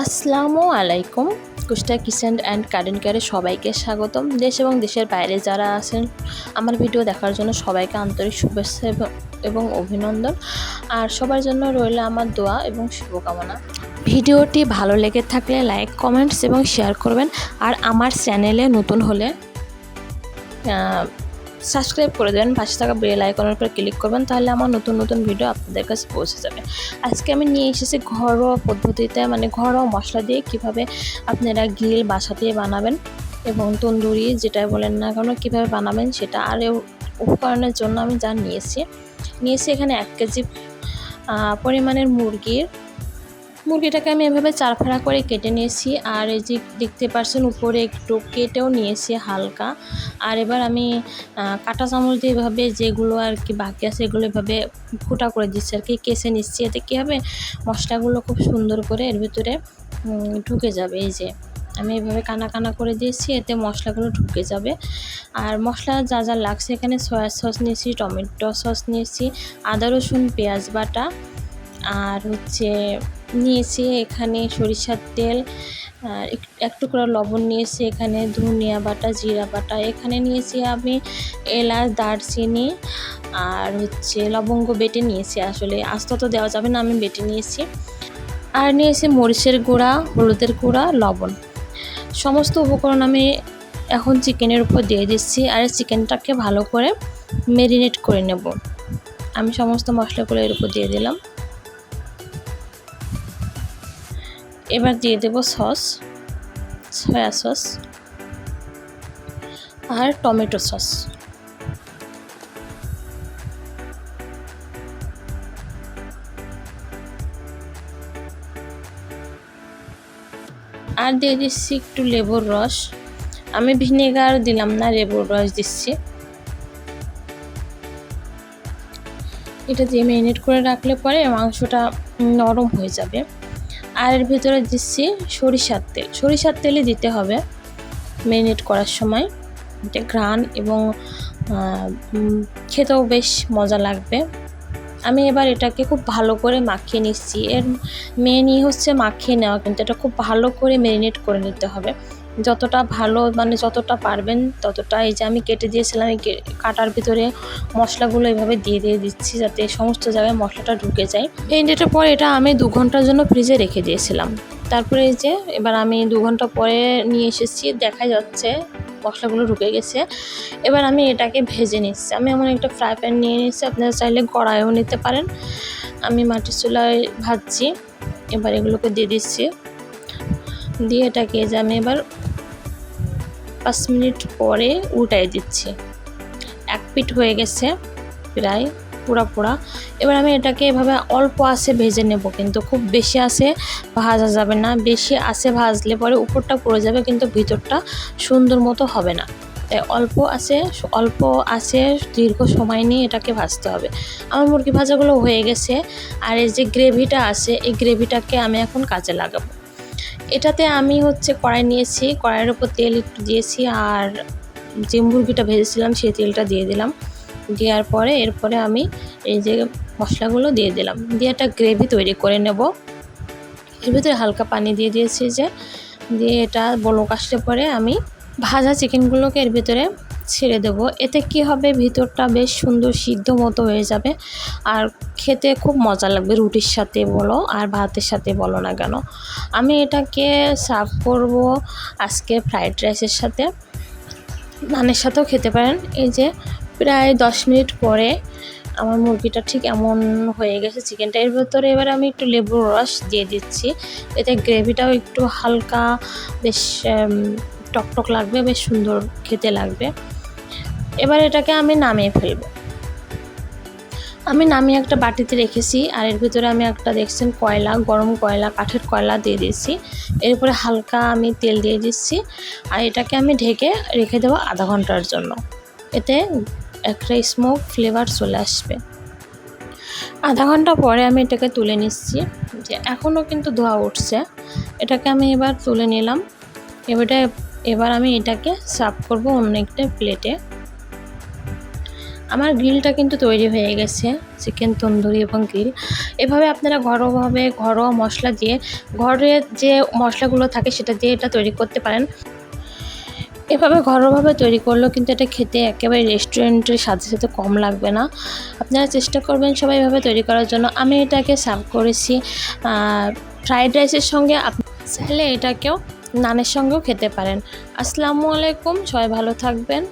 আসসালামু আলাইকুম। কুষ্টা kitchen and garden কেয়ারে সবাইকে স্বাগতম। দেশ এবং দেশের বাইরে যারা আছেন আমার ভিডিও দেখার জন্য সবাইকে আন্তরিক শুভেচ্ছা এবং অভিনন্দন। আর সবার জন্য রইল আমার দোয়া এবং শুভকামনা। ভিডিওটি ভালো লেগে থাকলে লাইক, কমেন্টস এবং শেয়ার করবেন। আর আমার চ্যানেলে নতুন হলে সাবস্ক্রাইব করে দেবেন, পাশে থাকা বেল আইকনের উপর ক্লিক করবেন, তাহলে আমার নতুন নতুন ভিডিও আপনাদের কাছে পৌঁছে যাবে। আজকে আমি নিয়ে এসেছি ঘরোয়া পদ্ধতিতে, মানে ঘরোয়া মশলা দিয়ে কিভাবে আপনারা গ্রিল বাসাতেই বানাবেন এবং তন্দুরি যেটা বলেন না কেন কীভাবে বানাবেন সেটা। আর উপকরণের জন্য আমি যা নিয়েছি এখানে 1 কেজি পরিমাণের মুরগিটাকে আমি এভাবে 4 ফাড়া করে কেটে নিয়েছি। আর এই যে দেখতে পাচ্ছেন উপরে একটু কেটেও নিয়েছি হালকা। আর এবার আমি কাঁটা চামচ দিয়ে এভাবে যেগুলো আর কি বাকি আছে এগুলো এভাবে ফুটা করে দিচ্ছি আর কি, কেসে নিচ্ছি। এতে কী হবে, মশলাগুলো খুব সুন্দর করে এর ভিতরে ঢুকে যাবে। এই যে আমি এভাবে কানা কানা করে দিয়েছি, এতে মশলাগুলো ঢুকে যাবে। আর মশলা যা যা লাগছে এখানে সয়া সস নিয়েছি, টমেটো সস নিয়েছি, আদা রসুন পেঁয়াজ বাটা, আর নিয়েছি এখানে সরিষার তেল, এক টুকরা লবণ নিয়েছি, এখানে ধনিয়া বাটা, জিরা বাটা, এখানে নিয়েছি আমি এলাচ, দারচিনি আর লবঙ্গ বেটে নিয়েছি। আসলে আস্ত তো দেওয়া যাবে না, আমি বেটে নিয়েছি। আর নিয়েছি মরিচের গুঁড়া, হলুদের গুঁড়া, লবণ। সমস্ত উপকরণ আমি এখন চিকেনের উপর দিয়ে দিচ্ছি। আর চিকেনটাকে ভালো করে ম্যারিনেট করে নেব। আমি সমস্ত মশলাগুলো এর উপর দিয়ে দিলাম। এবার দিয়ে দেব সস, সয়া সস আর টমেটো সস। আর দিয়ে দিচ্ছি একটু লেবুর রস। আমি ভিনেগার দিলাম না, লেবুর রস দিচ্ছি। এটা দিয়ে ম্যারিনেট করে রাখলে পরে মাংসটা নরম হয়ে যাবে। আর এর ভিতরে দিচ্ছি সরিষার তেলই দিতে হবে ম্যারিনেট করার সময়। এটা ঘ্রাণ এবং খেতেও বেশ মজা লাগবে। আমি এবার এটাকে খুব ভালো করে মাখিয়ে নিচ্ছি। এর মেনই হচ্ছে মাখিয়ে নেওয়া, কিন্তু এটা খুব ভালো করে ম্যারিনেট করে নিতে হবে। যতটা ভালো মানে যতটা পারবেন ততটা। এই যে আমি কেটে দিয়েছিলাম, এই কাটার ভিতরে মশলাগুলো এভাবে দিয়ে দিচ্ছি যাতে সমস্ত জায়গায় মশলাটা ঢুকে যায়। এটার পর এটা আমি 2 ঘন্টার জন্য ফ্রিজে রেখে দিয়েছিলাম। তারপরে এই যে এবার আমি 2 ঘন্টা পরে নিয়ে এসেছি, দেখা যাচ্ছে মশলাগুলো ঢুকে গেছে। এবার আমি এটাকে ভেজে নিচ্ছি। আমি এমন একটা ফ্রাই প্যান নিয়ে নিচ্ছি, আপনারা চাইলে কড়াইও নিতে পারেন। আমি মাটির চুলায় ভাজছি। এবার এগুলোকে দিয়ে দিচ্ছি, দিয়ে এটাকে যে আমি এবার 5 মিনিট পরে উল্টাই দিচ্ছি। 1 পিঠ হয়ে গেছে প্রায় পোড়া। এবার আমি এটাকে এভাবে অল্প আঁচে ভেজে নেব, কিন্তু খুব বেশি আঁচে ভাজা যাবে না। বেশি আঁচে ভাজলে পরে উপরটা পুড়ে যাবে, কিন্তু ভিতরটা সুন্দর মতো হবে না। তাই অল্প আঁচে দীর্ঘ সময় নিয়ে এটাকে ভাজতে হবে। আমার মুরগি ভাজাগুলো হয়ে গেছে। আর এই যে গ্রেভিটা আছে, এই গ্রেভিটাকে আমি এখন কাজে লাগাবো। এটাতে আমি কড়াই নিয়েছি, কড়াইয়ের উপর তেল একটু দিয়েছি, আর যে মুরগিটা ভেজেছিলাম সেই তেলটা দিয়ে দিলাম। দেওয়ার পরে এরপরে আমি এই যে মশলাগুলো দিয়ে দিলাম, দিয়ে একটা গ্রেভি তৈরি করে নেব। এর ভিতরে হালকা পানি দিয়ে দিয়েছি, দিয়ে এটা বলক আসলে পরে আমি ভাজা চিকেনগুলোকে এর ভিতরে ছেড়ে দেব। এতে কি হবে, ভিতরটা বেশ সুন্দর সিদ্ধ মতো হয়ে যাবে আর খেতে খুব মজা লাগবে, রুটির সাথে বলো আর ভাতের সাথে বলো না কেন। আমি এটাকে সার্ভ করব আজকে ফ্রাইড রাইসের সাথে, নানের সাথেও খেতে পারেন। এই যে প্রায় 10 মিনিট পরে আমার মুরগিটা ঠিক এমন হয়ে গেছে চিকেনটা। এর ভেতরে এবার আমি একটু লেবুর রস দিয়ে দিচ্ছি, এতে গ্রেভিটাও একটু হালকা বেশ টকটক লাগবে, বেশ সুন্দর খেতে লাগবে। এবার এটাকে আমি নামিয়ে ফেলবো। আমি নামিয়ে একটা বাটিতে রেখেছি। আর এর ভিতরে আমি একটা দেখছেন গরম কয়লা, কাঠের কয়লা দিয়ে দিচ্ছি। এরপরে হালকা আমি তেল দিয়ে দিচ্ছি। আর এটাকে আমি ঢেকে রেখে দেবো আধা ঘন্টার জন্য, এতে একটা স্মোক ফ্লেভার চলে আসবে। আধা ঘন্টা পরে আমি এটাকে তুলে নিচ্ছি, যে এখনও কিন্তু ধোয়া উঠছে। এটাকে আমি এবার তুলে নিলাম। এবার আমি এটাকে সার্ভ করব অন্য একটা প্লেটে। আমার গ্রিলটা কিন্তু তৈরি হয়ে গেছে, চিকেন তন্দুরি এবং গ্রিল। এভাবে আপনারা ঘরোয়া মশলা দিয়ে, ঘরের যে মশলাগুলো থাকে সেটা দিয়ে এটা তৈরি করতে পারেন। এভাবে ঘরোয়াভাবে তৈরি করলেও কিন্তু এটা খেতে একেবারে রেস্টুরেন্টের সাথে কম লাগবে না। আপনারা চেষ্টা করবেন সবাই এভাবে তৈরি করার জন্য। আমি এটাকে সার্ভ করেছি ফ্রাইড রাইসের সঙ্গে, চাইলে এটাকেও নানের সঙ্গেও খেতে পারেন। আসসালামু আলাইকুম, সবাই ভালো থাকবেন।